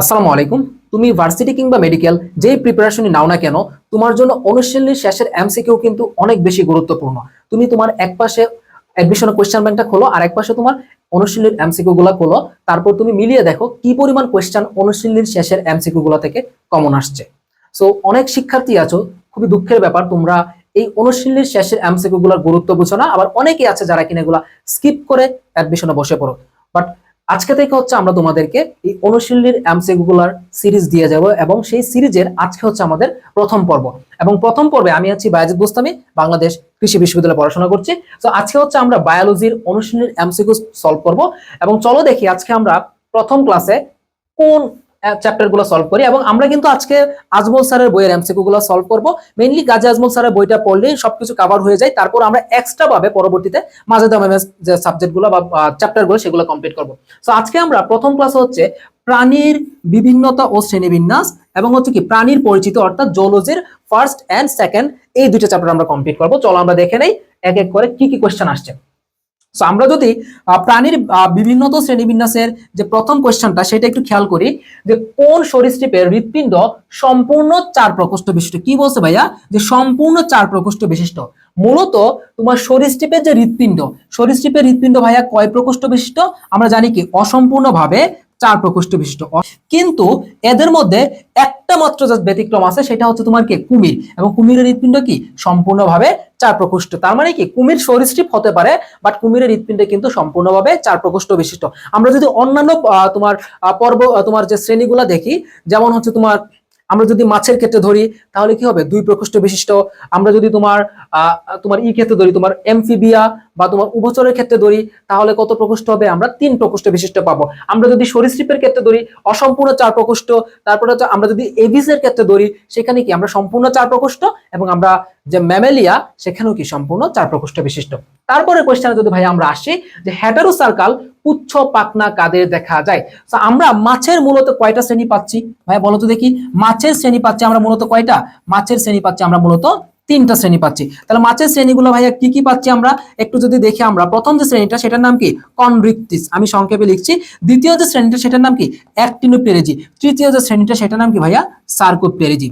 আসসালামু আলাইকুম। তুমি ভার্সিটি কিংবা মেডিকেল যেই প্রিপারেশনই নাও না কেন, তোমার জন্য অনুশীলনীর শেষের এমসিকিউ কিন্তু অনেক বেশি গুরুত্বপূর্ণ। তুমি তোমার এক পাশে অ্যাডমিশনের কোয়েশ্চেন ব্যাংকটা খোলো, আর এক পাশে তোমার অনুশীলনীর এমসিকিউ গুলা খোলো। তারপর তুমি মিলিয়ে দেখো কি পরিমাণ কোয়েশ্চেন অনুশীলনীর শেষের এমসিকিউ গুলা থেকে কমন আসছে। সো অনেক শিক্ষার্থী আছো, খুবই দুঃখের ব্যাপার, তোমরা এই অনুশীলনীর শেষের এমসিকিউ গুলার গুরুত্ব বুঝো না। আবার অনেকেই আছে যারা কিনা এগুলা স্কিপ করে অ্যাডমিশনে বসে পড়ো। বাট আজকে থেকে হচ্ছে আমরা তোমাদেরকে এই অনুশীলনীর এমসিকিউ গুলার সিরিজ দিয়ে যাব, এবং সেই সিরিজের আজকে হচ্ছে আমাদের প্রথম পর্ব। এবং প্রথম পর্বে আমি আছি বায়েজিদ বুস্তামি, বাংলাদেশ কৃষি বিশ্ববিদ্যালয়ে পড়াশোনা করছি। তো আজকে হচ্ছে আমরা বায়োলজির অনুশীলনীর এমসিকিউ সলভ করব। এবং চলো দেখি আজকে আমরা প্রথম ক্লাসে কোন চ্যাপ্টার গুলো সলভ করি। এবং আমরা কিন্তু আজকে আজমল স্যারের বইয়ের এমসিকিউ গুলো সলভ করব। মেইনলি গাজী আজমল স্যারের বইটা পড়লেই সবকিছু কভার হয়ে যায়। তারপর আমরা এক্সট্রা ভাবে পরবর্তীতে মাজেদা ম্যামের যে সাবজেক্ট গুলো বা চ্যাপ্টার গুলো সেগুলো কমপ্লিট করব। সো আজকে আমরা প্রথম ক্লাস হচ্ছে প্রাণীর বিভিন্নতা ও শ্রেণীবিন্যাস এবং হচ্ছে কি প্রাণীর পরিচিত, অর্থাৎ জুলজির ফার্স্ট এন্ড সেকেন্ড, এই দুটো চ্যাপ্টার আমরা কমপ্লিট করব। চলো আমরা দেখে নেই এক এক করে কি কি কোশ্চেন আসছে। সো আমরা যদি প্রাণীর বিভিন্নতা শ্রেণীবিন্যাসের যে প্রথম কোশ্চেনটা সেটা একটু খেয়াল করি, যে কোন সরীসৃপের হৃৎপিণ্ড সম্পূর্ণ চার প্রকোষ্ঠ বিশিষ্ট। কি বলছে ভাইয়া? যে সম্পূর্ণ চার প্রকোষ্ঠ বিশিষ্ট। মূলত তোমার সরীসৃপের যে হৃৎপিণ্ড, সরীসৃপের হৃৎপিণ্ড ভাইয়া কয় প্রকোষ্ঠ বিশিষ্ট? আমরা জানি কি অসম্পূর্ণভাবে চার প্রকোষ্ঠ বিশিষ্ট। কিন্তু এদের মধ্যে একটা মাত্র যে ব্যতিক্রম আছে সেটা হচ্ছে তোমার কি কুমির, এবং কুমিরের হৃৎপিণ্ড কি সম্পূর্ণভাবে চার প্রকোষ্ঠ। তার মানে কি কুমির সরীসৃপ হতে পারে, বাট কুমিরের হৃৎপিণ্ড কিন্তু সম্পূর্ণভাবে চার প্রকোষ্ঠ বিশিষ্ট। আমরা যদি অন্যান্য তোমার পর্ব তোমার যে শ্রেণীগুলা দেখি, যেমন হচ্ছে তোমার আমরা যদি মাছের ক্ষেত্রে ধরি তাহলে কি হবে? দুই প্রকোষ্ঠ বিশিষ্ট। আমরা যদি তোমার তোমার ক্ষেত্রে ধরি, তোমার এমফিবিয়া বা তোমার উভচরের ক্ষেত্রে ধরি, তাহলে কত প্রকোষ্ঠ হবে? আমরা তিন প্রকোষ্ঠ বিশিষ্ট পাবো। আমরা যদি সরীসৃপের ক্ষেত্রে ধরি অসম্পূর্ণ চার প্রকোষ্ঠ। তারপরে হচ্ছে আমরা যদি এভিসের ক্ষেত্রে ধরি সেখানে কি আমরা সম্পূর্ণ চার প্রকোষ্ঠ, এবং আমরা যে ম্যামেলিয়া সেখানেও কি সম্পূর্ণ চার প্রকোষ্ঠ বিশিষ্ট। তারপরে কোশ্চেনে যদি ভাই আমরা আসি যে হেটারো সার্কাল পুচ্ছ পাখনা কাদের দেখা যায়। তো আমরা মাছের মূলত কয়টা শ্রেণী পাচ্ছি ভাই বলো তো দেখি? মাছের শ্রেণী পাচ্ছি আমরা মূলত কয়টা? মাছের শ্রেণী পাচ্ছি আমরা মূলত তিনটা শ্রেণী পাচ্ছি। তাহলে মাছের শ্রেণীগুলো ভাইয়া কি কি পাচ্ছি আমরা একটু যদি দেখি। আমরা প্রথম যে শ্রেণীটা সেটার নাম কি কনড্রিকটিস, আমি সংক্ষেপে লিখছি। দ্বিতীয় যে শ্রেণীটা সেটার নাম কি অ্যাক্টিনোপ্টেরিজি। তৃতীয় যে শ্রেণীটা সেটার নাম কি ভাইয়া সার্কোপ্টেরিজি।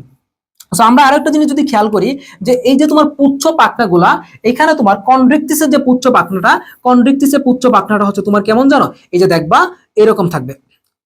আমরা আরেকটা জিনিস যদি খেয়াল করি, যে এই যে তোমার পুচ্ছ পাখনাগুলা, এখানে তোমার কনড্রিকটিসের যে পুচ্ছ পাখনাটা, কনড্রিকটিসের পুচ্ছ পাখনাটা হচ্ছে তোমার কেমন জানো? এই যে দেখবা এরকম থাকবে,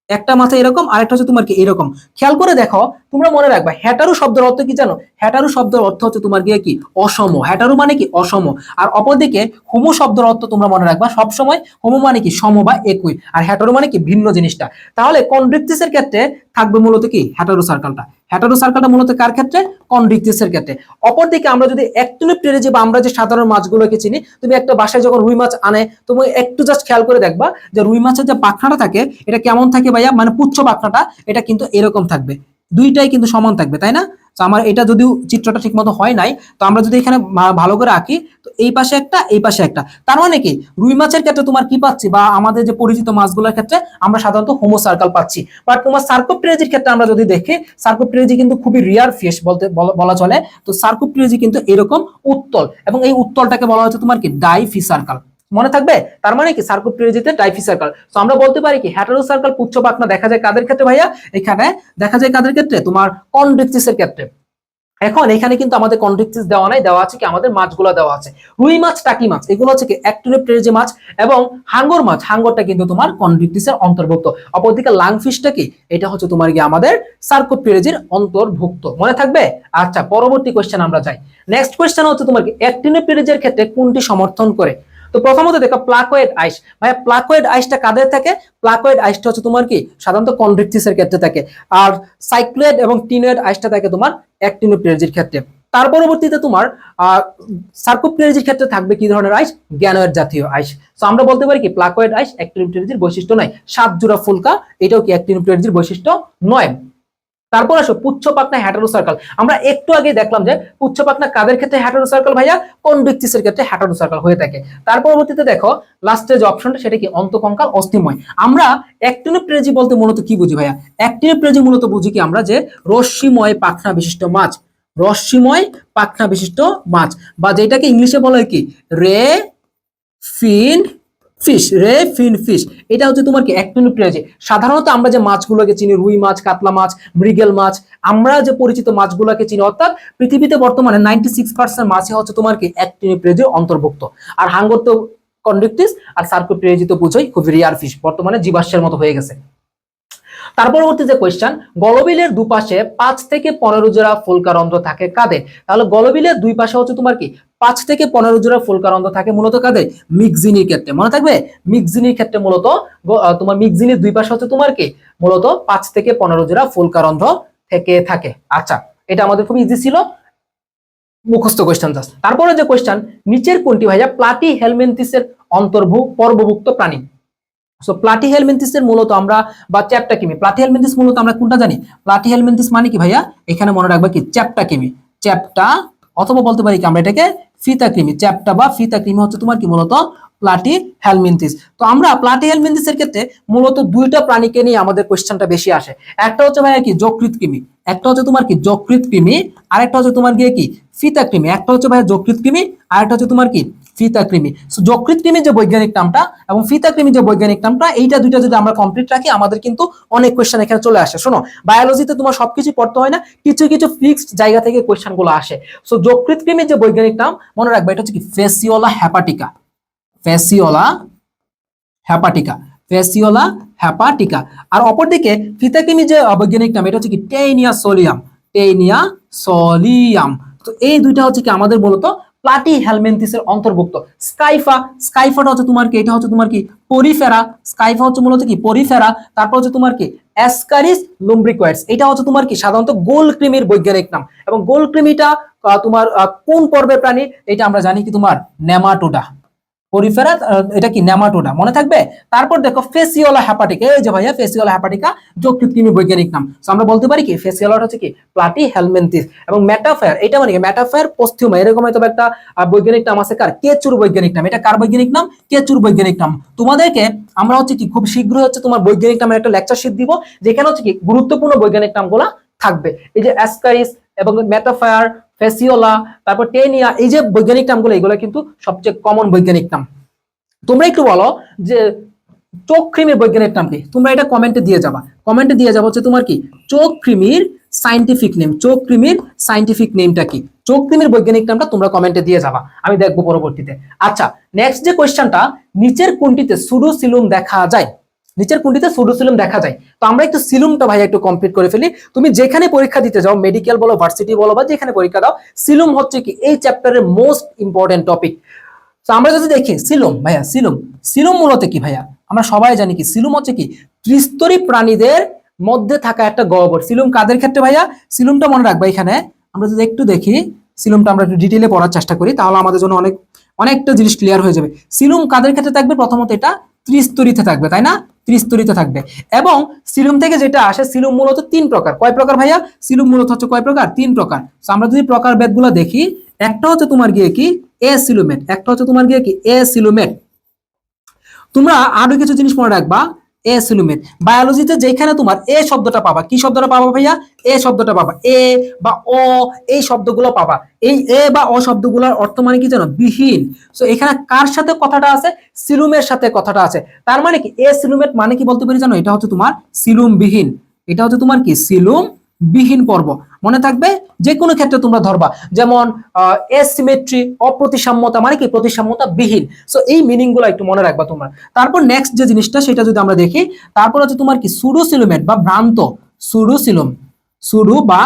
একটা মাথা এরকম, আরেকটা হচ্ছে তোমার কি এরকম। খেয়াল করে দেখো, তোমরা মনে রাখবা হ্যাটারু শব্দের অর্থ কি জানো? হ্যাটারু শব্দের অর্থ হচ্ছে তোমার গিয়ে কি অসম। হ্যাটারু মানে কি অসম। আর অপরদিকে হোমো শব্দের অর্থ তোমরা মনে রাখবা সবসময়, হোমো মানে কি সম বা একই, আর হ্যাটারু মানে কি ভিন্ন জিনিসটা। তাহলে কনড্রিকটিসের ক্ষেত্রে থাকবে মূলত কি হ্যাটারু সার্কেলটা। হ্যাটারু সার্কেলটা মূলত কার ক্ষেত্রে? কনড্রিকটিসের ক্ষেত্রে। অপরদিকে আমরা যদি অ্যাক্টিনোপ্টেরিজি বা আমরা যে সাধারণ মাছগুলোকে চিনি, তুমি একটা বাসায় যখন রুই মাছ আনে, তুমি একটু জাস্ট খেয়াল করে দেখবা যে রুই মাছের যে পাখনাটা থাকে এটা কেমন থাকে ভাইয়া? মানে পুচ্ছ পাখনাটা এটা কিন্তু এরকম থাকবে, দুইটাই কিন্তু সমান থাকবে, তাই না? তো আমার এটা যদিও চিত্রটা ঠিক মতো হয় নাই, তো আমরা যদি এখানে ভালো করে আঁকি, তো এই পাশে একটা এই পাশে একটা, তার মানে কি রুই মাছের ক্ষেত্রে তোমার কি পাচ্ছি, বা আমাদের যে পরিচিত মাছগুলোর ক্ষেত্রে আমরা সাধারণত হোমো সার্কেল পাচ্ছি। বাট তোমার সার্কোপ্টেরিজির ক্ষেত্রে আমরা যদি দেখি, সার্কোপ্টেরিজি কিন্তু খুবই রিয়ার ফিশ বলতে বলা চলে। তো সার্কোপ্টেরিজি কিন্তু এরকম উত্তল, এবং এই উত্তলটাকে বলা হচ্ছে তোমার কি ডাইফি সার্কেল। মনে থাকবে? তার মানে কি সার্কোপ্টেরিজিতে ডাইফি সার্কেল। তো আমরা বলতে পারি কি হ্যাটারো সার্কেল পুচ্ছ পাখনা দেখা যায় কাদের ক্ষেত্রে ভাইয়া? এখানে দেখা যায় কাদের ক্ষেত্রে? তোমার কনড্রিকটিসের ক্ষেত্রে। এখন এখানে কিন্তু আমাদের কনড্রিকটিস দেওয়া নাই, দেওয়া আছে কি আমাদের মাছগুলো দেওয়া আছে। রুই মাছ, টাকি মাছ, এগুলো হচ্ছে কি অ্যাক্টিনোপ্টেরিজি মাছ, এবং হাঙ্গর মাছ, হাঙ্গরটা কিন্তু তোমার কনড্রিকটিসের অন্তর্ভুক্ত। অপরদিকে লাংফিশটা কি? এটা হচ্ছে তোমার কি আমাদের সার্কোপ্টেরিজির অন্তর্ভুক্ত। মনে থাকবে? আচ্ছা, পরবর্তী কোশ্চেন আমরা যাই। নেক্সট কোশ্চেন হচ্ছে তোমার কি অ্যাক্টিনোপ্টেরিজির ক্ষেত্রে কোনটি সমর্থন করে? তো প্রথমত দেখো প্লাকোয়েড আইস। ভাই প্লাকোয়েড আইসটা কাদের থাকে? প্লাকোয়েড আইসটা হচ্ছে তোমার কি সাধারণত কনড্রিকটিসের ক্ষেত্রে থাকে, আর সাইক্লোয়েড এবং টিনোয়েড আইসটা থাকে তোমার অ্যাক্টিনোপ্টেরিজির ক্ষেত্রে। তার পরবর্তীতে তোমার সার্কোপ্টেরিজির ক্ষেত্রে থাকবে কি ধরনের আইস? গ্যানোয়েড জাতীয় আইস। তো আমরা বলতে পারি কি প্লাকোয়েড আইস অ্যাক্টিনোপ্টেরিজির বৈশিষ্ট্য নয়। সাত জোড়া ফুলকা, এটাও কি অ্যাক্টিনোপ্টেরিজির বৈশিষ্ট্য নয়। তারপর আসো পুচ্ছ পাখনা হ্যাটারো সার্কেল। আমরা একটু আগে দেখলাম যে পুচ্ছ পাখনা কাদের ক্ষেত্রে হ্যাটারো সার্কেল ভাইয়া? কনড্রিকটিসের ক্ষেত্রে হ্যাটারো সার্কেল হয়ে থাকে। তার পরবর্তীতে দেখো লাস্টের যে অপশনটা সেটা কি অন্তকঙ্কাল অস্থিময়। আমরা অ্যাক্টিনোপ্টেরিজি বলতে মূলত কি বুঝি ভাইয়া? অ্যাক্টিনোপ্টেরিজি মূলত বুঝি কি আমরা যে রশ্মিময় পাখনা বিশিষ্ট মাছ, রশ্মিময় পাখনা বিশিষ্ট মাছ, বা যেটাকে ইংলিশে বলা হয় কি রে ফিন ফিশ, রে ফিন ফিশ, এটা হচ্ছে তোমার কি অ্যাক্টিনোপ্টেরাজি। সাধারণত আমরা যে মাছগুলোকে চিনি, রুই মাছ, কাতলা মাছ, মৃগেল মাছ, আমরা যে পরিচিত মাছগুলোকে চিনি, অর্থাৎ পৃথিবীতে বর্তমানে 96% মাছই হচ্ছে তোমার কি অ্যাক্টিনোপ্টেরাজির অন্তর্ভুক্ত। আর হাঙ্গর তো কন্ড্রিকটিস আর সার্কোপ্টেরাজি তো বুঝোই, খুব রিয়ার ফিশ, বর্তমানে জীবাশ্মের মতো হয়ে গেছে। তার পরবর্তী যে কোয়েশ্চেন, গলবিলের দুপাশে 5 থেকে 15 জোড়া ফুলকারন্ধ্র থাকে কাদের? তাহলে গলবিলের দুই পাশে হচ্ছে তোমার কি 5 থেকে 15 জোড়া ফুলকারন্ধ্র থাকে মূলত কাদের? মিক্সিনির ক্ষেত্রে, মনে থাকবে মিক্সিনির ক্ষেত্রে মূলত তোমার মিক্সিনির দুই পাশে হচ্ছে তোমার কি মূলত 5 থেকে 15 জোড়া ফুলকারন্ধ্র থেকে থাকে। আচ্ছা, এটা আমাদের খুব ইজি ছিল, মুখস্থ কোয়েশ্চেন জাস্ট। তারপরে যে কোয়েশ্চেন, নিচের কোনটি ভাইয়া প্লাটি হেলমিনথিসের পর্বভুক্ত প্রাণী? সো প্লাটি হেলমিনথিসের মূলত আমরা বা চ্যাপ্টাকিমি, প্লাটি হেলমিনথিস মূলত আমরা কোনটা জানি? প্লাটি হেলমিনথিস মানে কি ভাইয়া? এখানে মনে রাখবা কি চ্যাপ্টাকিমি, চ্যাপ্টা, অথবা বলতে পারি কি আমরা এটাকে ফিতাকৃমি, চ্যাপ্টা বা ফিতাকৃমি হচ্ছে তোমার কি মূলত প্লাটি হেলমিনথিস। তো আমরা প্লাটি হেলমিনথিসের ক্ষেত্রে মূলত দুইটা প্রাণীকে নিয়ে আমাদের কোশ্চেনটা বেশি আসে। একটা হচ্ছে ভাইয়া কি যকৃৎকৃমি, একটা হচ্ছে তোমার কি যকৃৎকৃমি, আর একটা হচ্ছে তোমার গিয়ে কি ফিতাকৃমি। একটা হচ্ছে ভাইয়া যকৃৎকৃমি, আর একটা হচ্ছে তোমার কি ফিতাকৃমি। সো যকৃৎকৃমির যে বৈজ্ঞানিক নামটা এবং ফিতাকৃমির যে বৈজ্ঞানিক নামটা, এইটা দুইটা যদি আমরা কমপ্লিট রাখি, আমাদের কিন্তু অনেক কোশ্চেন এখানে চলে আসে। শোনো, বায়োলজিতে তোমার সবকিছু পড়তে হয় না, কিছু কিছু ফিক্সড জায়গা থেকে কোশ্চেন গুলো আসে। সো যকৃৎকৃমির যে বৈজ্ঞানিক নাম মনে রাখবে, এটা হচ্ছে কি ফেসিওলা হ্যাপাটিকা, ফেসিওলা হ্যাপাটিকা, ফেসিওলা হ্যাপাটিকা। আর অপরদিকে ফিতাকৃমির যে বৈজ্ঞানিক নাম, এটা হচ্ছে কি টেইনিয়া সোলিয়াম, টেইনিয়া সোলিয়াম। তো এই দুইটা হচ্ছে কি আমাদের মূলত প্লাটি হেলমিনথিসের অন্তর্ভুক্ত। স্কাইফা, স্কাইফাটা হচ্ছে তোমার কি, এটা হচ্ছে তোমার কি পরিফেরা, স্কাইফা হচ্ছে মূলত কি পরিফেরা। তারপর হচ্ছে তোমার কি অ্যাসকারিস লুম্ব্রিকয়েডস, এটা হচ্ছে তোমার কি সাধারণত গোলকৃমির বৈজ্ঞানিক নাম। এবং গোলকৃমিটা তোমার কোন পর্বের প্রাণী? এটা আমরা জানি কি তোমার নেমাটোডা, পরিফেরা, এটা কি নেমাটোডা, মনে থাকবে। তারপর দেখো ফেসিওলা হ্যাপাটিকা, এই যে ভাইয়া ফেসিওলা হ্যাপাটিকা যকৃৎকৃমির বৈজ্ঞানিক নাম। সো আমরা বলতে পারি কি ফেসিওলাটা হচ্ছে কি প্লাটি হেলমিনথিস। এবং মেটাফায়ার, এটা মানে কি মেটাফায়ার পোস্থিউমা, এরকম হয়তো একটা বৈজ্ঞানিক নাম আছে কার? কেচুর বৈজ্ঞানিক নাম। এটা কার বৈজ্ঞানিক নাম? কেচুর বৈজ্ঞানিক নাম। তোমাদেরকে আমরা হচ্ছে কি খুব শীঘ্রই হচ্ছে তোমার বৈজ্ঞানিক নামের একটা লেকচার শীট দিব, যেখানে হচ্ছে কি গুরুত্বপূর্ণ বৈজ্ঞানিক নামগুলো থাকবে। এই যে অ্যাসকারিস এবং মেটাফায়ার, ফেসিওলা, তারপর টেনিয়া, এই যে বৈজ্ঞানিক নামগুলো, এগুলো কিন্তু সবচেয়ে কমন বৈজ্ঞানিক নাম। তোমরা একটু বলো যে চোখ কৃমির বৈজ্ঞানিক নাম কি? তোমরা এটা কমেন্টে দিয়ে যাবা, কমেন্টে দিয়ে যাবো হচ্ছে তোমার কি চোখ কৃমির সাইন্টিফিক নেম, চোখ কৃমির সাইন্টিফিক নেমটা কি? চোখ কৃমির বৈজ্ঞানিক নামটা তোমরা কমেন্টে দিয়ে যাবা, আমি দেখবো পরবর্তীতে। আচ্ছা, নেক্সট যে কোয়েশ্চেনটা, নিচের কোনটিতে সুডোসিলুম দেখা যায়? নিচের কোনটিতে সুডোসিলুম দেখা যায়? তো আমরা একটু সিলুমটা ভাই একটু কমপ্লিট করে ফেলি। তুমি যেখানে পরীক্ষা দিতে যাও, মেডিকেল বলো, ভার্সিটি বলো, বা যেখানে পরীক্ষা দাও, সিলুম হচ্ছে কি এই চ্যাপ্টারের মোস্ট ইম্পর্টেন্ট টপিক। তো আমরা যদি দেখি সিলুম ভাইয়া, সিলুম, সিলুম মূলত কি ভাইয়া? আমরা সবাই জানি কি সিলুম হচ্ছে কি ত্রিস্তরী প্রাণীদের মধ্যে থাকা একটা গহ্বর। সিলুম কাদের ক্ষেত্রে ভাইয়া? সিলুমটা মনে রাখবা, এখানে আমরা যদি একটু দেখি সিলুমটা, আমরা একটু ডিটেইলে পড়ার চেষ্টা করি, তাহলে আমাদের জন্য অনেকটা জিনিস ক্লিয়ার হয়ে যাবে। সিলুম কাদের ক্ষেত্রে থাকবে? প্রথমত এটা ত্রিস্তরীতে থাকবে, তাই না? ত্রিস্তরীতে থাকবে। এবং সিলুম থেকে যেটা আসে, সিলুম মূলত 3 প্রকার। কয় প্রকার ভাইয়া? সিলুম মূলত হচ্ছে কয় প্রকার? 3 প্রকার। তো আমরা যদি প্রকার ভেদগুলো দেখি, একটা হচ্ছে তোমার গিয়ে কি এ সিলুমেট, একটা হচ্ছে তোমার গিয়ে কি এ সিলুমেট। তোমরা আরো কিছু জিনিস মনে রাখবা, এ সিলুমেট। বায়োলজিতে যেখানে তোমার এ শব্দটা পাবা, কি শব্দটা পাবা ভাইয়া? এ শব্দটা পাবা, এ বা অ, এই শব্দগুলো পাবা। এই এ বা অ শব্দগুলোর অর্থ মানে কি জানো? বিহীন। সো এখানে কার সাথে কথাটা আছে? সিলুমের সাথে কথাটা আছে। তার মানে কি এ সিলুমেট মানে কি বলতে পারি জানো? এটা হচ্ছে তোমার সিলুম বিহীন, এটা হচ্ছে তোমার কি সিলুম বিহীন পর্ব। মনে থাকবে, যে কোনো ক্ষেত্রে তোমরা ধরবা, যেমন এসিমেট্রি, অপ্রতিসাম্যতা মানে কি প্রতিসাম্যতা বিহীন। সো এই মিনিং গুলো একটু মনে রাখবা তোমরা। তারপর নেক্সট যে জিনিসটা, সেটা যদি আমরা দেখি, তারপর হচ্ছে তোমার কি সুডোসিলুমেট বা ভ্রান্ত, সুডোসিলুম, সুডো বা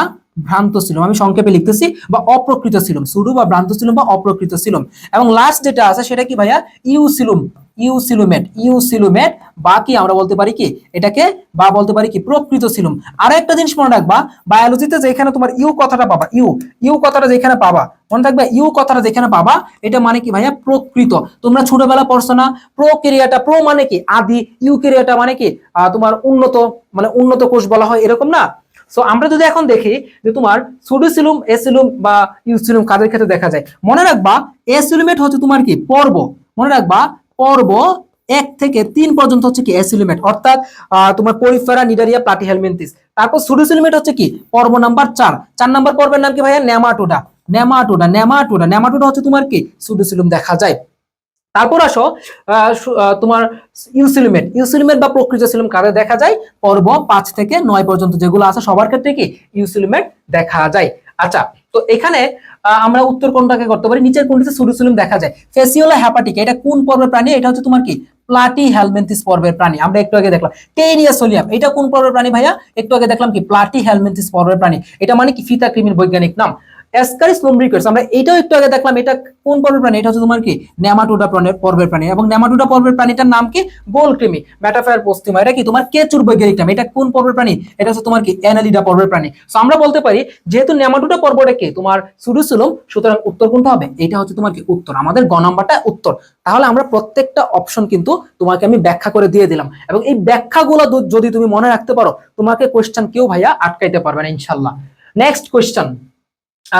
ভ্রান্ত সিলুম, আমি সংক্ষেপে লিখতেছি, বা অপ্রকৃত সিলুম, সুডো বা ভ্রান্ত সিলুম বা অপ্রকৃত সিলুম। এবং লাস্ট যেটা আছে সেটা কি ভাইয়া? ইউসিলুম, ইউসিলুমেট, ইউসিলুমেট, বা কি আমরা বলতে পারি কি এটাকে, বা বলতে পারি কি প্রকৃত সিলুম। আর একটা জিনিস মনে রাখবা, বায়োলজিতে যেখানে তোমার ইউ কথাটা পাবা, ইউ, ইউ কথাটা যেখানে পাবা, মনে থাকবে ইউ কথাটা যেখানে পাবা, এটা মানে কি ভাইয়া? প্রকৃত। তোমরা ছোটবেলা পড়ছো না, প্রোক্যারিয়াটা, প্রো মানে কি আদি, ইউক্যারিয়াটা মানে কি তোমার উন্নত, মানে উন্নত কোষ বলা হয়, এরকম না? সো আমরা যদি এখন দেখি যে তোমার সুডোসিলুম, এসিলুম বা ইউসিলুম কাদের ক্ষেত্রে দেখা যায়, মনে রাখবা এসিলুমেট হচ্ছে তোমার কি পর্ব, মনে রাখবা পর্ব 1 থেকে 3 পর্যন্ত হচ্ছে কি এসিলুমেট, অর্থাৎ তোমার পরিফেরা, নিডারিয়া, প্লাটিহেলমিনথিস। তারপর সুডোসিলুমেট হচ্ছে কি পর্ব নাম্বার 4। 4 নাম্বার পর্বের নাম কি ভাইয়া? নেমাটোডা, নেমাটোডা, নেমাটোডা, নেমাটোডা হচ্ছে তোমার কি সুডোসিলুম দেখা যায়। তারপর আসো তোমার ইউসিলিমেট, ইউসিলিমেট বা প্রকৃত সিলিম কাদের দেখা যায়? পর্ব 5 থেকে 9 পর্যন্ত যেগুলো আছে সবার ক্ষেত্রে কি ইউসিলিমেট দেখা যায়। আচ্ছা, তো এখানে আমরা উত্তর কোনটাকে করতে পারি? নিচের কোনটিতে সুডোসিলিম দেখা যায়? ফেসিওলা হ্যাপাটিকা এটা কোন পর্বের প্রাণী? এটা হচ্ছে তোমার কি প্লাটি হেলমিনথিস পর্বের প্রাণী। আমরা একটু আগে দেখলাম টেরিয়াসোলিয়াম, এটা কোন পর্বের প্রাণী ভাইয়া? একটু আগে দেখলাম কি প্লাটি হেলমিনথিস পর্বের প্রাণী। এটা মানে কি ফিতা কৃমির বৈজ্ঞানিক নাম। অ্যাসকারিস লুম্ব্রিকাস আমরা এটাও একটু আগে দেখলাম, এটা কোন পর্বের প্রাণী? এটা হচ্ছে তোমার কি নেমাটোডা পর্বের প্রাণী। এবং নেমাটোডা পর্বের প্রাণীটার নাম কি? গোলকৃমি, মেটাফায়ার পোস্টিমা। এটা কি তোমার কেঁচুর বৈজ্ঞানিক নাম। এটা কোন পর্বের প্রাণী? এটা হচ্ছে তোমার কি অ্যানালিডা পর্বের প্রাণী। সো আমরা বলতে পারি যেহেতু নেমাটোডা পর্বটা কি তোমার সুডোসিলুম, সুতরাং উত্তর কোনটা হবে? এটা হচ্ছে তোমার কি উত্তর, আমাদের গ নাম্বারটা উত্তর। তাহলে আমরা প্রত্যেকটা অপশন কিন্তু তোমাকে আমি ব্যাখ্যা করে দিয়ে দিলাম, এবং এই ব্যাখ্যাগুলো যদি তুমি মনে রাখতে পারো, তোমাকে কোশ্চেন কেউ ভাইয়া আটকাইতে পারবে না ইনশাল্লাহ। Next question.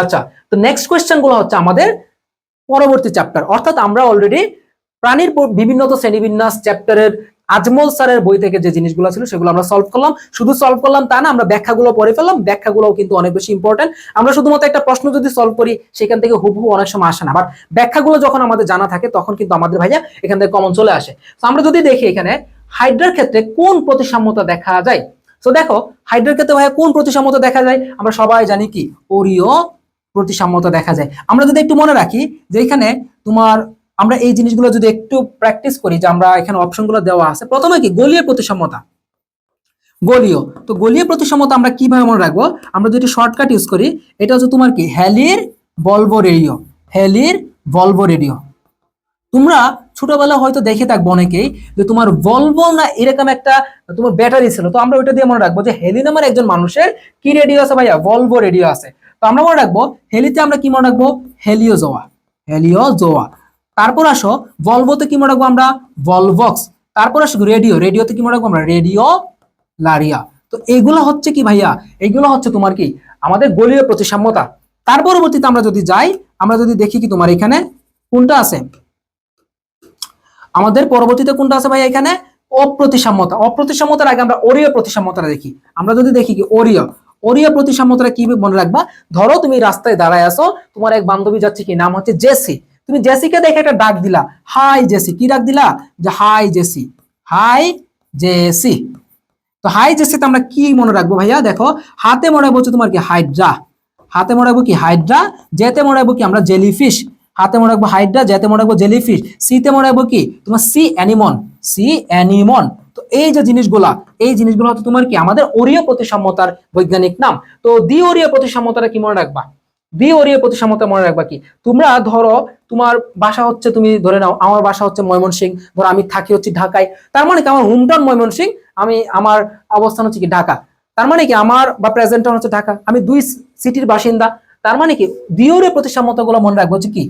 আচ্ছা, তো নেক্সট কোয়েশ্চেন গুলো হচ্ছে আমাদের পরবর্তী চ্যাপ্টার, অর্থাৎ আমরা অলরেডি প্রাণীর বিভিন্ন শ্রেণীবিন্যাস চ্যাপ্টারের আজমল স্যারের বই থেকে যে জিনিসগুলো ছিল সেগুলো আমরা সলভ করলাম। শুধু সলভ করলাম তা না, আমরা ব্যাখ্যাগুলো পড়ে ফেললাম। ব্যাখ্যাগুলোও কিন্তু অনেক বেশি ইম্পর্টেন্ট। আমরা শুধুমাত্র একটা প্রশ্ন যদি সলভ করি সেখান থেকে হুবহু অনেক সময় আসে না, বাট ব্যাখ্যাগুলো যখন আমাদের জানা থাকে তখন কিন্তু আমাদের ভাইয়া এখান থেকে কমন চলে আসে। তো আমরা যদি দেখি এখানে হাইড্রার ক্ষেত্রে কোন প্রতিসাম্যতা দেখা যায়। তো দেখো হাইড্রার ক্ষেত্রে ভাইয়া কোন প্রতিসাম্যতা দেখা যায়? আমরা সবাই জানি কি ওরিও প্রতিসাম্যতা দেখা যায়। আমরা যদি একটু মনে রাখি যে এখানে তোমার আমরা এই জিনিসগুলো যদি একটু প্র্যাকটিস করি, যে আমরা এখানে অপশনগুলো দেওয়া আছে, প্রথমে কি গলীয় প্রতিসাম্যতা, গলীয়। তো গলীয় প্রতিসাম্যতা আমরা কিভাবে মনে রাখবো? আমরা যদি শর্টকাট ইউজ করি, এটা হচ্ছে তোমার কি হেলির ভলভো রেডিও, হেলির ভলভো রেডিও। তোমরা ছোটবেলা হয়তো দেখে থাকবো অনেকেই যে তোমার ভলভো না এরকম একটা তোমার ব্যাটারি ছিল, তো আমরা ওইটা দিয়ে মনে রাখবো যে হেলি নামের একজন মানুষের কি রেডিও আছে ভাইয়া? ভলভো রেডিও আছে। তো আমরা মনে রাখবো হেলিতে আমরা কি মনে রাখবো? হেলিওজোয়া, হেলিওজোয়া। তারপর আসো ভলভোতে কি মনে রাখবো আমরা? ভলভক্স। তারপর আসো রেডিও, রেডিওতে কি মনে রাখবো আমরা? রেডিও লারিয়া। তো এগুলো হচ্ছে কি ভাইয়া? এগুলো হচ্ছে তোমার কি আমাদের গলীয় প্রতিসাম্যতা। তার পরবর্তীতে আমরা যদি যাই, আমরা যদি দেখি কি তোমার এখানে কোনটা আছে, আমাদের পরবর্তীতে কোনটা আছে ভাই? এখানে অপ্রতিসাম্যতা। অপ্রতিসাম্যতার আগে আমরা ওরিও প্রতিসাম্যতাটা দেখি। আমরা যদি দেখি কি ওরিও, ওরিও প্রতিসাম্যতাটা কি মনে রাখবা? ধরো তুমি রাস্তায় দাঁড়ায় আছো, তোমার এক বান্ধবী যাচ্ছে, কি নাম হচ্ছে জেসি। তুমি জেসিকে দেখে একটা ডাক দিলা, হাই জেসি। কি ডাক দিলা? যে হাই জেসি, হাই জেসি। তো হাই জেসিতে আমরা কি মনে রাখবো ভাইয়া? দেখো হাতে মনে রাখবো হচ্ছে তোমার কি হাইড্রা, হাতে মনে রাখবো কি হাইড্রা, যেতে মনে রাখবো কি আমরা জেলিফিশ। হাতে মনে রাখবো হাইড্রা, যেতে মনে রাখবো জেলিফিশ। সিতে মনে রাখবো কি তোমার সি অ্যানিমন, সি অ্যানিমন। তো এই যে জিনিসগুলা, এই জিনিসগুলো হচ্ছে তোমার কি আমাদের ওরিও প্রতিসাম্যতার বৈজ্ঞানিক নাম। তো দ্বি ওরিও প্রতিসাম্যতাটা কি মনে রাখবা? দ্বি ওরিও প্রতিসাম্যতা মনে রাখবা কি? তোমরা ধরো তোমার বাসা হচ্ছে, তুমি ধরে নাও আমার বাসা হচ্ছে ময়মনসিংহ, ধরো আমি থাকি হচ্ছে ঢাকায়, তার মানে কি আমার হোমটাউন ময়মনসিংহ, আমি আমার অবস্থান হচ্ছে কি ঢাকা, তার মানে কি আমার বা প্রেজেন্ট টাউন হচ্ছে ঢাকা, আমি দুই সিটির বাসিন্দা। তার মানে কি দ্বিতীয় প্রতিসাম্যতা গুলো মনে রাখবো হচ্ছে কি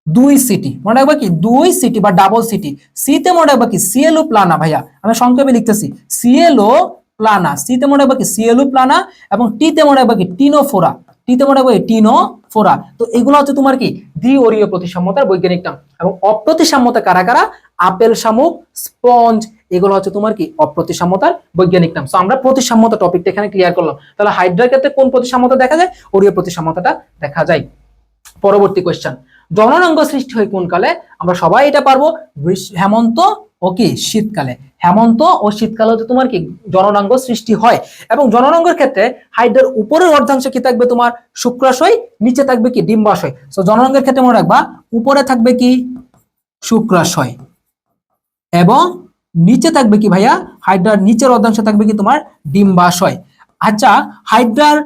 দুই সিটি, মনে রাখবা কি দুই সিটি বা ডাবল সিটি। সিতে মনে রাখবা কি সিএলও প্লানা, ভাইয়া আমি সংক্ষেপে লিখতেছি সিএলও প্লানা। সিতে মনে রাখবা কি সিএলও প্লানা, এবং টিতে মনে রাখবা কি টিনোফোরা, টিতে মনে রাখবা টিনোফোরা। তো এগুলো হচ্ছে তোমার কি দ্বি ওরিও প্রতিসাম্যতার বৈজ্ঞানিক নাম। এবং অপ্রতিসাম্যতা কারা কারা? আপেল শামুক, স্পঞ্জ, এগুলো হচ্ছে তোমার কি অপ্রতিসাম্যতার বৈজ্ঞানিক নাম। তো আমরা প্রতিসাম্যতা টপিকটা এখানে ক্লিয়ার করলাম। তাহলে হাইড্রার ক্ষেত্রে কোন প্রতিসাম্যতা দেখা যায়? ওরিও প্রতিসাম্যতাটা দেখা যায়। পরবর্তী কোয়েশ্চেন, জননাঙ্গ সৃষ্টি হয় কোন কালে? আমরা সবাই এটা পারবো, হেমন্ত ও কি শীতকালে। হেমন্ত ও শীতকালে হচ্ছে তোমার কি জননাঙ্গ সৃষ্টি হয়। এবং জননাঙ্গের ক্ষেত্রে হাইড্রার উপরের অর্ধাংশে কি থাকবে? তোমার শুক্রাশয়, নিচে থাকবে কি ডিম্বাশয়। তো জননাঙ্গের ক্ষেত্রে মনে রাখবা উপরে থাকবে কি শুক্রাশয়, এবং নিচে থাকবে কি ভাইয়া? হাইড্রার নিচের অর্ধাংশে থাকবে কি তোমার ডিম্বাশয়। আচ্ছা, হাইড্রার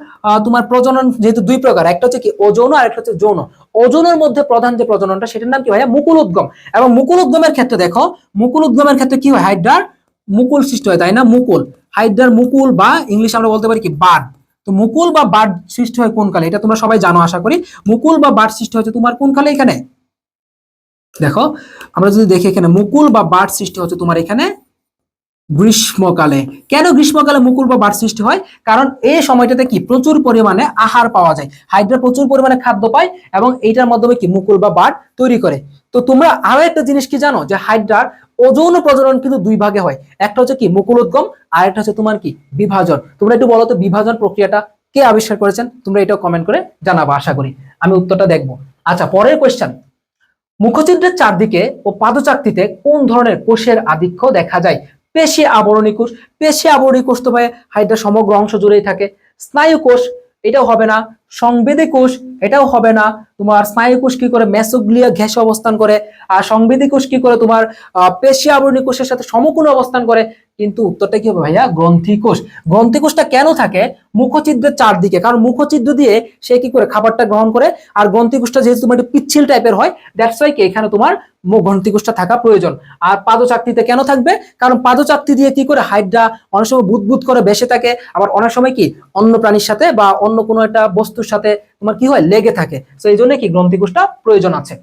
তোমার প্রজনন যেহেতু দুই প্রকার, একটা হচ্ছে কি অযৌন আর একটা হচ্ছে যৌন। অযৌনের মধ্যে প্রধান যে প্রজননটা সেটার নাম কি ভাইয়া? মুকুল উদ্গম। এবং মুকুল উদ্গমের ক্ষেত্রে দেখো, মুকুল উদ্গমের ক্ষেত্রে কি হয়? হাইড্রার মুকুল সৃষ্টি হয়, তাই না? মুকুল, হাইড্রার মুকুল, বা ইংলিশ আমরা বলতে পারি কি বাড। তো মুকুল বা বাড সৃষ্টি হয় কোন কালে? এটা তোমরা সবাই জানো আশা করি। মুকুল বা বাড সৃষ্টি হচ্ছে তোমার কোন কালে? এখানে দেখো আমরা যদি দেখি এখানে মুকুল বা বাড সৃষ্টি হচ্ছে তোমার এখানে গ্রীষ্মকালে। কেন গ্রীষ্মকালে মুকুল বা বার্ড সৃষ্টি হয়? কারণ এই সময়টাতে কি প্রচুর পরিমাণে আহার পাওয়া যায়, হাইড্রা প্রচুর পরিমাণে খাদ্য পায়, এবং এইটার মাধ্যমে কি মুকুল বা বার্ড তৈরি করে। তো তোমরা আরো একটা জিনিস কি জানো? যে হাইড্রার অযৌন প্রজনন কিন্তু দুই ভাগে হয়, একটা হচ্ছে কি মুকুল উদ্গম, আর একটা হচ্ছে তোমার কি বিভাজন। তোমরা একটু বলো তো বিভাজন প্রক্রিয়াটা কে আবিষ্কার করেছেন? তোমরা এটাও কমেন্ট করে জানাবা, আশা করি আমি উত্তরটা দেখবো। আচ্ছা, পরের কোয়েশ্চেন, মুখছিদ্রের চারদিকে ও পাদচাকতিতে কোন ধরনের কোষের আধিক্য দেখা যায়? পেশি আবরণী কোষ। পেশি আবরণী কোষ তো ভাই হাইড্রা সমগ্র অংশ জুড়েই থাকে। স্নায়ু কোষ, এটাও হবে না। সংবেদী কোষ, এটাও হবে না। তোমার স্নায়ু কোষ কি করে মেসোগ্লিয়া ঘেঁষে অবস্থান করে, আর সংবেদী কোষ কি করে তোমার পেশি আবরণী কোষের সাথে সমকোণে অবস্থান করে। কিন্তু উত্তরটা কি হবে ভাইয়া? গ্রন্থি কোষ। গ্রন্থি কোষটা কেন থাকে মুখছিদ্রের চারদিকে? কারণ মুখছিদ্র দিয়ে সে কি করে খাবারটা গ্রহণ করে, আর গ্রন্থি কোষটা যেহেতু তোমার একটু পিচ্ছিল টাইপের হয়, দ্যাটস ওয়াই কি এখানে তোমার গ্রন্থি কোষটা থাকা প্রয়োজন। আর পাদচাকতিতে কেন থাকবে? কারণ পাদচাকতি দিয়ে কি করে হাইড্রা অনেক সময় বুদবুদ করে বেসে থাকে, আবার অনেক সময় কি অন্য প্রাণীর সাথে বা অন্য কোনো একটা বস্তুর সাথে তোমার কি হয় লেগে থাকে। তো এই জন্য কি গ্রন্থি কোষটা প্রয়োজন আছে।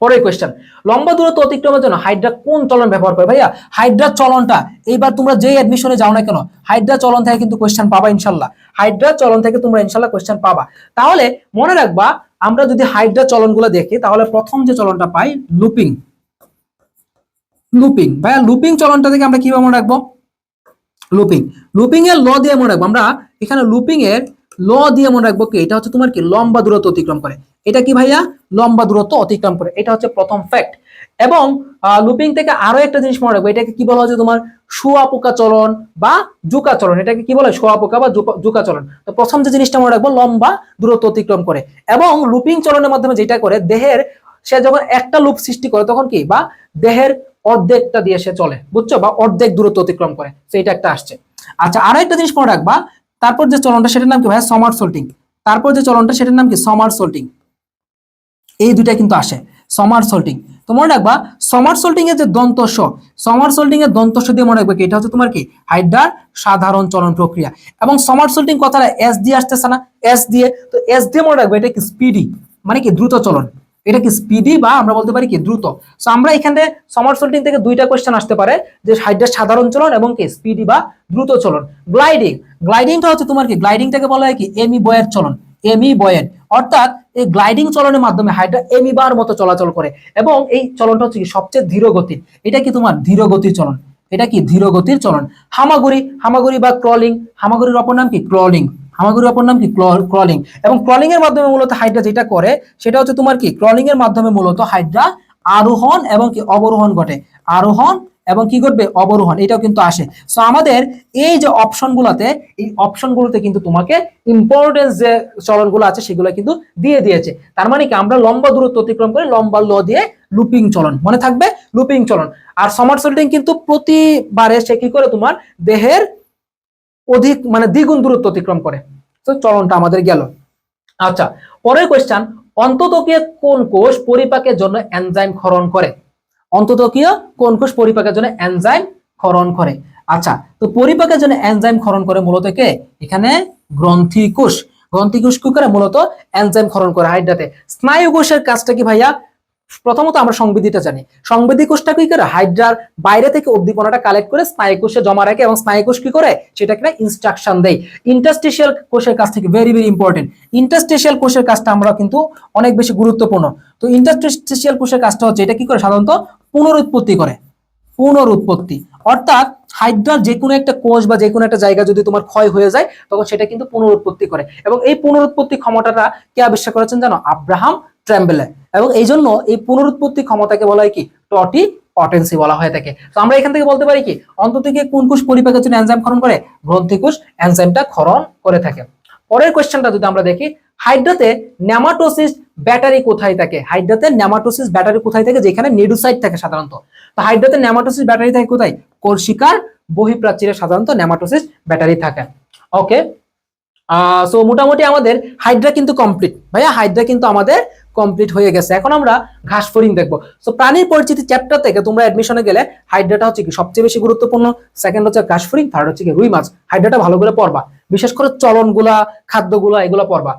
পরের কোয়েশ্চেন, লম্বা দূরত্ব অতিক্রমের জন্য হাইড্রা কোন চলন ব্যবহার করে? ভাইয়া হাইড্রা চলনটা এইবার তোমরা যেই অ্যাডমিশনে যাও না কেন হাইড্রা চলন থেকে কিন্তু কোয়েশ্চেন পাবা ইনশাল্লাহ। হাইড্রা চলন থেকে তোমরা ইনশাল্লাহ কোয়েশ্চেন পাবা। তাহলে মনে রাখবা, আমরা যদি হাইড্রা চলনগুলো দেখি তাহলে প্রথম যে চলনটা পাই লুপিং। লুপিং ভাইয়া, লুপিং চলনটা থেকে আমরা কিভাবে মনে রাখবো? লুপিং, লুপিং এর ল দিয়ে মনে রাখবো আমরা। এখানে লুপিং এর ল দিয়ে মনে রাখবো কি এটা হচ্ছে তোমার কি লম্বা দূরত্ব অতিক্রম করে। এটা কি ভাইয়া? লম্বা দূরত্ব অতিক্রম করে। এটা হচ্ছে প্রথম ফ্যাক্ট। এবং লুপিং থেকে আরো একটা জিনিস মনে রাখবো, এটাকে কি বলা হচ্ছে তোমার শুঁয়াপোকা চলন বা জুকা চলন। এটাকে কি বলে? শুঁয়াপোকা বা জুকা চলন। তো প্রথম যে জিনিসটা মনে রাখবো লম্বা দূরত্ব অতিক্রম করে। এবং লুপিং চলনের মাধ্যমে যেটা করে দেহের, সে যখন একটা লুপ সৃষ্টি করে তখন কি বা দেহের অর্ধেকটা দিয়ে সে চলে, বুঝছো, বা অর্ধেক দূরত্ব অতিক্রম করে। সেইটা একটা আসছে। আচ্ছা, আরো একটা জিনিস মনে রাখবা, তারপর যে চলনটা সেটার নাম কি ভাইয়া? সমারসল্টিং। তারপর যে চলনটা সেটার নাম কি? সমারসল্টিং। এই দুইটা কিন্তু আসে, সমারসল্টিং। তো মনে রাখবা সমারসল্টিং এর যে দন্তস্ব, সমারসল্টিং এর দন্তস্ব দিয়ে মনে রাখবে কি এটা হচ্ছে তোমার কি হাইড্রার সাধারণ চলন প্রক্রিয়া। এবং সমারসল্টিং কথাটা এস দিয়ে আসতেছে না? এস দিয়ে, তো এস দিয়ে মনে রাখবে এটা কি স্পিডি, মানে কি দ্রুত চলন। এটা কি স্পিডি বা আমরা বলতে পারি কি দ্রুত। সো আমরা এখানে সমারসল্টিং থেকে দুইটা কোশ্চেন আসতে পারে, যে হাইড্রার সাধারণ চলন এবং কি স্পিডি বা দ্রুত চলন। গ্লাইডিং, গ্লাইডিংটা হচ্ছে তোমার কি গ্লাইডিংটাকে বলা হয় কি এমি বয়ের চলন। এমি বয়ের, অর্থাৎ এই গ্লাইডিং চলনের মাধ্যমে হাইড্রা এমিবার মতো চলাচল করে। এবং এই চলনটা হচ্ছে কি সবচেয়ে ধীর গতির। এটা কি তোমার ধীর গতির চলন। এটা কি ধীর গতির চলন। হামাগুড়ি, হামাগুড়ি বা ক্রলিং, হামাগুড়ির অপর নাম কি ক্রলিং। হামাগুড়ির অপর নাম কি ক্রলিং। এবং ক্রলিং এর মাধ্যমে মূলত হাইড্রা যেটা করে সেটা হচ্ছে তোমার কি ক্রলিং এর মাধ্যমে মূলত হাইড্রা আরোহণ এবং কি অবরোহণ ঘটে। আরোহণ এবং কি ঘটবে? অবরোহণ। এটাও কিন্তু আসে। সো আমাদের এই যে অপশনগুলোতে, এই অপশনগুলোতে কিন্তু তোমাকে ইম্পর্টেন্স যে চলনগুলো আছে সেগুলো কিন্তু দিয়ে দিয়েছে। তার মানে কি আমরা লম্বা দূরত্ব অতিক্রম করে লম্বা ল দিয়ে লুপিং চলন, মনে থাকবে লুপিং চলন। আর সমারসল্টিং কিন্তু প্রতিবারে সে কি করে তোমার দেহের অধিক মানে দ্বিগুণ দূরত্ব অতিক্রম করে। তো চলনটা আমাদের গেল। আচ্ছা, পরের কোশ্চেন, অন্ততকীয় কোন কোষ পরিপাকের জন্য এনজাইম ক্ষরণ করে? অন্ততকীয় কোন কোষ পরিপাকের জন্য এনজাইম ক্ষরণ করে? আচ্ছা, তো পরিপাকের জন্য এনজাইম ক্ষরণ করে মূলত কে? এখানে গ্রন্থি কোষ। গ্রন্থি কোষ কি করে? মূলত এনজাইম ক্ষরণ করে হাইড্রাতে। স্নায়ু কোষের কাজটা কি ভাইয়া? প্রথমত আমরা সংবেদীটা জানি। সংবেদী কোষটা কি করে? হাইড্রার বাইরে থেকে উদ্দীপনাটা কালেক্ট করে স্নায়ু কোষে জমা রাখে, এবং স্নায়ু কোষ কি করে? সেটাকে ইনস্ট্রাকশন দেয়। ইন্টারস্টিশিয়াল কোষের কাছ থেকে ভেরি ভেরি ইম্পর্টেন্ট। ইন্টারস্টিশিয়াল কোষের কাজটা আমরা কিন্তু অনেক বেশি গুরুত্বপূর্ণ। তো ইন্টারস্টিশিয়াল কোষের কাজটা হচ্ছে এটা কি করে? সাধারণত পুনরুৎপত্তি করে। পুনরুৎপত্তি, অর্থাৎ হাইড্রার যে কোনো একটা কোষ বা যে কোনো একটা জায়গা যদি তোমার ক্ষয় হয়ে যায় তখন সেটা কিন্তু পুনরুৎপত্তি করে। এবং এই পুনরুৎপত্তি ক্ষমতাটা কে আবিষ্কার করেছেন জানো? আব্রাহাম ট্রেম্বেলে। এবং এই জন্য এই পুনরুৎপত্তি ক্ষমতাকে বলা হয় কি টটি পটেন্সি বলা হয়ে থাকে। তো আমরা এখান থেকে বলতে পারি কি অন্তত কোন কোষ পরিপাকের জন্য এনজাইম ক্ষরণ করে? গ্রন্থি কোষ এনজাইমটা ক্ষরণ করে থাকে। পরের কোশ্চেনটা যদি আমরা দেখি, হাইড্রাতে নেমাটোসিস ব্যাটারি কোথায় থাকে? হাইড্রাতে নেমাটোসিস ব্যাটারি কোথায় থাকে? যেখানে নিডোসাইট থাকে সাধারণত। তো হাইড্রাতে নেমাটোসিস ব্যাটারি থাকে কোথায়? কোষিকার বহিঃপ্রাচীরে সাধারণত নেমাটোসিস ব্যাটারি থাকে। ওকে, সো মোটামুটি আমাদের হাইড্রা কিন্তু কমপ্লিট ভাইয়া। হাইড্রা কিন্তু আমাদের কমপ্লিট হয়ে গেছে। এখন আমরা ঘাসফড়িং দেখবো। সো প্রাণীর পরিচিতি চ্যাপ্টার থেকে তোমরা অ্যাডমিশনে গেলে হাইড্রাটা হচ্ছে কি সবচেয়ে বেশি গুরুত্বপূর্ণ। সেকেন্ড হচ্ছে ঘাসফড়িং, থার্ড হচ্ছে কি রুই মাছ। হাইড্রাটা ভালো করে পড়বা, বিশেষ করে চলনগুলা, খাদ্যগুলা, এগুলো পড়বা।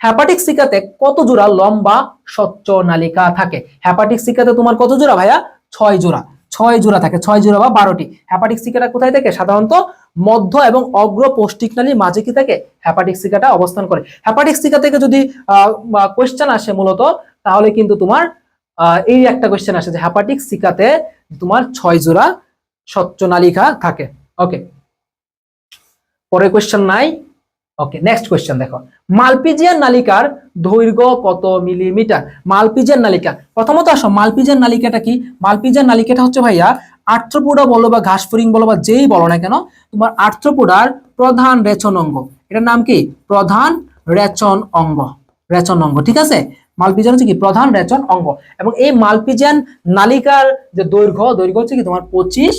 হ্যাপাটিক সিকাতে কত জোড়া লম্বা স্বচ্ছ নালিকা থাকে? হ্যাপাটিক সিকাতে তোমার কত জোড়া ভাইয়া? 6 জোড়া। 6 জোড়া থাকে, 6 জোড়া বা 12টি। হ্যাপাটিক সিকাটা কোথায় থাকে? সাধারণত মধ্য এবং অগ্র পৌষ্টিক নালীর মাঝে কি থাকে? হ্যাপাটিক সিকাটা অবস্থান করে। হ্যাপাটিক সিকা থেকে যদি কোশ্চেন আসে মূলত, তাহলে কিন্তু তোমার এই একটা কোশ্চেন আসে যে হ্যাপাটিক সিকাতে তোমার 6 জোড়া স্বচ্ছ নালিকা থাকে। ওকে, পরের কোশ্চেন নাই। ওকে, নেক্সট কোয়েশ্চেন দেখো, মালপিজিয়ান নালিকার দৈর্ঘ্য কত মিলিমিটার? মালপিজিয়ান নালিকা, প্রথমত আসো মালপিজিয়ান নালিকাটা কি? মালপিজিয়ান নালিকাটা হচ্ছে ভাইয়া আর্থ্রোপোডা বলো বা ঘাসফড়িং বলো বা যেই বলো না কেন, তোমার আর্থ্রোপোডার প্রধান রেচন অঙ্গ। এটার নাম কি? প্রধান রেচন অঙ্গ। রেচন অঙ্গ, ঠিক আছে? মালপিজিয়ান হচ্ছে কি? প্রধান রেচন অঙ্গ। এবং এই মালপিজিয়ান নালিকার যে দৈর্ঘ্য হচ্ছে কি তোমার 25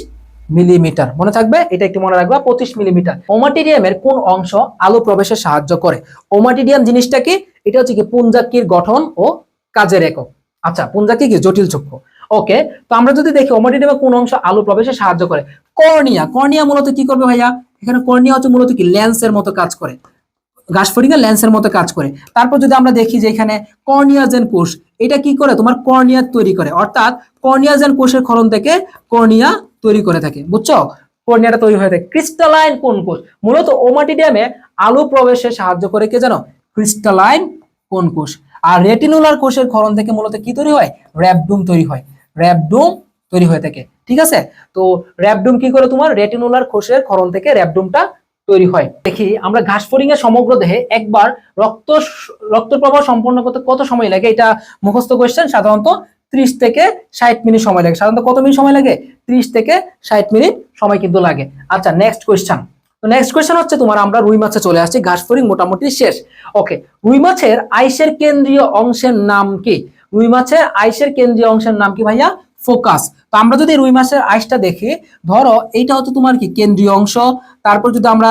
মিলিমিটার। মনে থাকবে, এটা একটু মনে রাখবা, 25 মিলিমিটার। ওমাটিডিয়ামের কোন অংশ আলো প্রবেশে সাহায্য করে? ওমাটিডিয়াম জিনিসটা কি? এটা হচ্ছে কি পুঞ্জাকির গঠন ও কাজের একক। আচ্ছা, পুঞ্জাকি কি? জটিল চক্ষু। ওকে, তো আমরা যদি দেখি ওমাটিডিয়ামের কোন অংশ আলো প্রবেশে সাহায্য করে? কর্নিয়া। কর্নিয়া মূলত কি করবে ভাইয়া? এখানে কর্নিয়া হচ্ছে মূলত কি লেন্সের মতো কাজ করে, ঘাসফড়িং এর লেন্সের মতো কাজ করে। তারপর যদি আমরা দেখি যে এখানে কর্নিয়াজেন কোষ, এটা কি করে? তোমার কর্নিয়া তৈরি করে, অর্থাৎ কর্নিয়াজেন কোষের ক্ষরণ থেকে কর্নিয়া তৈরি করে থাকে, বুঝছো? কর্নিয়াটা তৈরি হয়ে থাকে। ক্রিস্টালাইন কোন কোষ? মূলত ওমাটিডিয়ামে আলো প্রবেশে সাহায্য করে কে জানো? ক্রিস্টালাইন কোন কোষ। আর রেটিনুলার কোষের ক্ষরণ থেকে মূলত কি তৈরি হয়? র্যাবডুম তৈরি হয়। র্যাবডুম তৈরি হয়ে থাকে, ঠিক আছে? তো র্যাবডুম কি করে? তোমার রেটিনুলার কোষের ক্ষরণ থেকে র্যাবডুমটা তৈরি হয়। দেখি আমরা ঘাসফড়িং এর সমগ্র দেহে একবার রক্ত প্রবাহ সম্পন্ন করতে কত সময় লাগে? এটা মুখস্থ কোশ্চেন। সাধারণত 30 থেকে 60 মিনিট সময় লাগে। সাধারণত কত মিনিট সময় লাগে? 30 থেকে 60 মিনিট সময় কিন্তু লাগে। আচ্ছা, নেক্সট কোশ্চেন। তো নেক্সট কোশ্চেন হচ্ছে তোমার, আমরা রুই মাছে চলে আসছি, ঘাসফড়িং মোটামুটি শেষ। ওকে, রুই মাছের আইসের কেন্দ্রীয় অংশের নাম কি? রুই মাছের আইসের কেন্দ্রীয় অংশের নাম কি ভাইয়া? ফোকাস। তো আমরা যদি রুই মাছের আইসটা দেখি, ধরো এইটা হচ্ছে তোমার কি কেন্দ্রীয় অংশ। তারপর যদি আমরা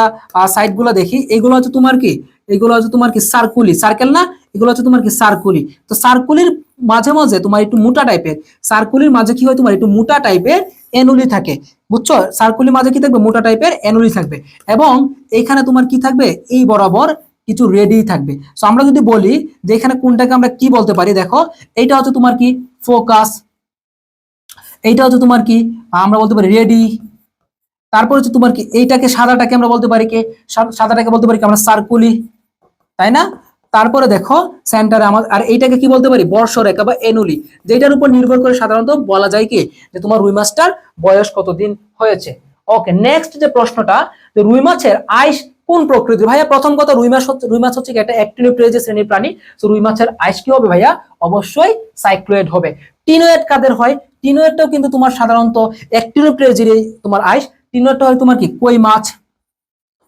সাইড গুলো দেখি, এগুলো হচ্ছে তোমার কি? এগুলো হচ্ছে তোমার কি সার্কুলি, সার্কেল না? এগুলো হচ্ছে তোমার কি সার্কুলি। তো সার্কুলির মাঝে মাঝে তোমার একটু মোটা টাইপের, সার্কুলির মাঝে কি হয় তোমার একটু মোটা টাইপের এনুলি থাকে, বুঝছো? সার্কুলির মাঝে কি থাকবে? মোটা টাইপের এনুলি থাকবে। এবং এখানে তোমার কি থাকবে? এই বরাবর কিছু রেডি থাকবে। সো আমরা যদি বলি যে এখানে কোনটাকে আমরা কি বলতে পারি, দেখো এইটা হচ্ছে তোমার কি ফোকাস, এইটা হচ্ছে তোমার কি আমরা বলতে পারি রেডি। তারপর হচ্ছে তোমার কি এইটাকে সাদাটাকে আমরা বলতে পারি কি? সাদাটাকে বলতে পারি কি আমরা সার্কুলি, তাই না? তারপরে দেখো সেন্টারে আমার, আর এইটাকে কি বলতে পারি? বর্ষরেখা বা এনুলি, যেটার উপর নির্ভর করে সাধারণত বলা যায় কি যে তোমার রুই মাছটার বয়স কতদিন হয়েছে। ওকে, নেক্সট যে প্রশ্নটা, যে রুই মাছের আইস কোন প্রকৃতির? ভাইয়া প্রথম কথা, রুই মাছ হচ্ছে কি একটা অ্যাক্টিনোপ্টেরাইজের শ্রেণীর প্রাণী। তো রুই মাছের আইস কি হবে ভাইয়া? অবশ্যই সাইক্লোয়েড হবে। টিনোয়েড কাদের হয়? টিনোয়েডটাও কিন্তু তোমার সাধারণত অ্যাক্টিনোপ্টেরাইজের তোমার আইস। টিনোয়েডটা হয় তোমার কি কই মাছ,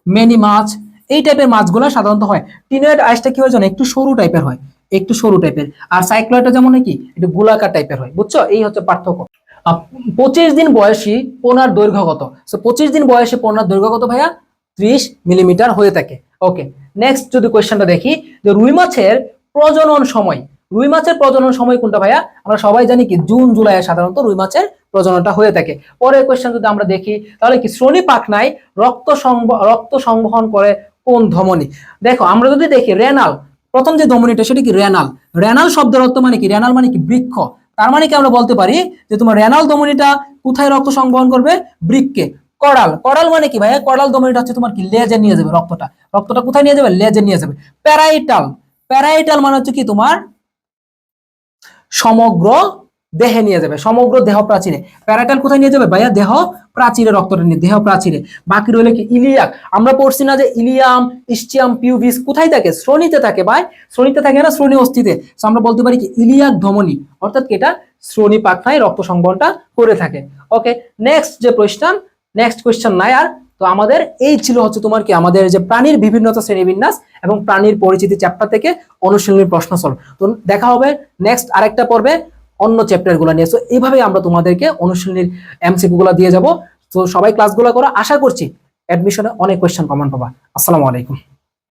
মেনি মাছ, এই টাইপের মাছগুলো সাধারণত হয়। টিনোয়েড আইসটা কি হয় জানো? একটু সরু টাইপের হয়, একটু সরু টাইপের। আর সাইক্লয়েডটা যেমন কি একটু গোলাকার টাইপের হয়, বুঝছো? এই হচ্ছে পার্থক্য। 25 দিন বয়সী পোনার দৈর্ঘ্য কত? 25 দিন বয়সী পোনার দৈর্ঘ্য কত ভাইয়া? 30 মিলিমিটার হয়ে থাকে। ওকে, নেক্সট যদি কোয়েশ্চেনটা দেখি, যে রুই মাছের প্রজনন সময়, রুই মাছের প্রজনন সময় কোনটা ভাইয়া? আমরা সবাই জানি কি জুন জুলাই সাধারণত রুই মাছের প্রজননটা হয়ে থাকে। পরের কোয়েশ্চেন যদি আমরা দেখি, তাহলে কি শ্রোণী পাখনায় রক্ত সংবহন করে কোন ধমনী? দেখো আমরা যদি দেখি রেনাল, প্রথম যে ধমনীটা সেটা কি রেনাল। রেনাল শব্দের অর্থ মানে কি? রেনাল মানে কি বৃক্ষ। তার মানে কি আমরা বলতে পারি যে তোমার রেনাল ধমনীটা কোথায় রক্ত সংবহন করবে? বৃক্কে। করাল, করাল মানে কি ভাইয়া? করাল ধমনীটা হচ্ছে তোমার কি লেজে নিয়ে যাবে রক্তটা। রক্তটা কোথায় নিয়ে যাবে? লেজে নিয়ে যাবে। প্যারাইটাল, প্যারাইটাল মানে হচ্ছে কি তোমার সমগ্র দেহে নিয়ে যাবে, সমগ্র দেহ প্রাচীরে। প্যারাটাল কোথায় নিয়ে যাবে ভাইয়া? দেহ প্রাচীরে রক্তটা নিয়ে, দেহ প্রাচীরে। বাকি রইল কি ইলিয়াক। আমরা পড়ছি না যে ইলিয়াম, ইস্টিয়াম, পিউবিস কোথায় থাকে? শ্রোণীতে থাকে ভাই, শ্রোণীতে থাকে না, শ্রোণী অস্থিতে। সো আমরা বলতে পারি কি ইলিয়াক ধমনী, অর্থাৎ কি এটা শ্রোণী পাখনায় রক্ত সংবহনটা করে থাকে। ওকে, নেক্সট যে প্রশ্ন, নেক্সট কোয়েশ্চেন নাই আর। তো আমাদের এই ছিল হচ্ছে তোমার কি আমাদের যে প্রাণীর বিভিন্নতা শ্রেণীবিন্যাস এবং প্রাণীর পরিচিতি চ্যাপ্টার থেকে অনুশীলনী প্রশ্ন সলভ। তো দেখা হবে নেক্সট আরেকটা পর্বে অন্য চ্যাপ্টার গুলো নিয়ে। সো এইভাবে আমরা তোমাদেরকে অনুশীলনীর এমসিকিউ গুলো দিয়ে যাব। তো সবাই ক্লাসগুলো করো, আশা করছি অ্যাডমিশনে অনেক কোয়েশ্চেন কমন পাবা। আসসালামু আলাইকুম।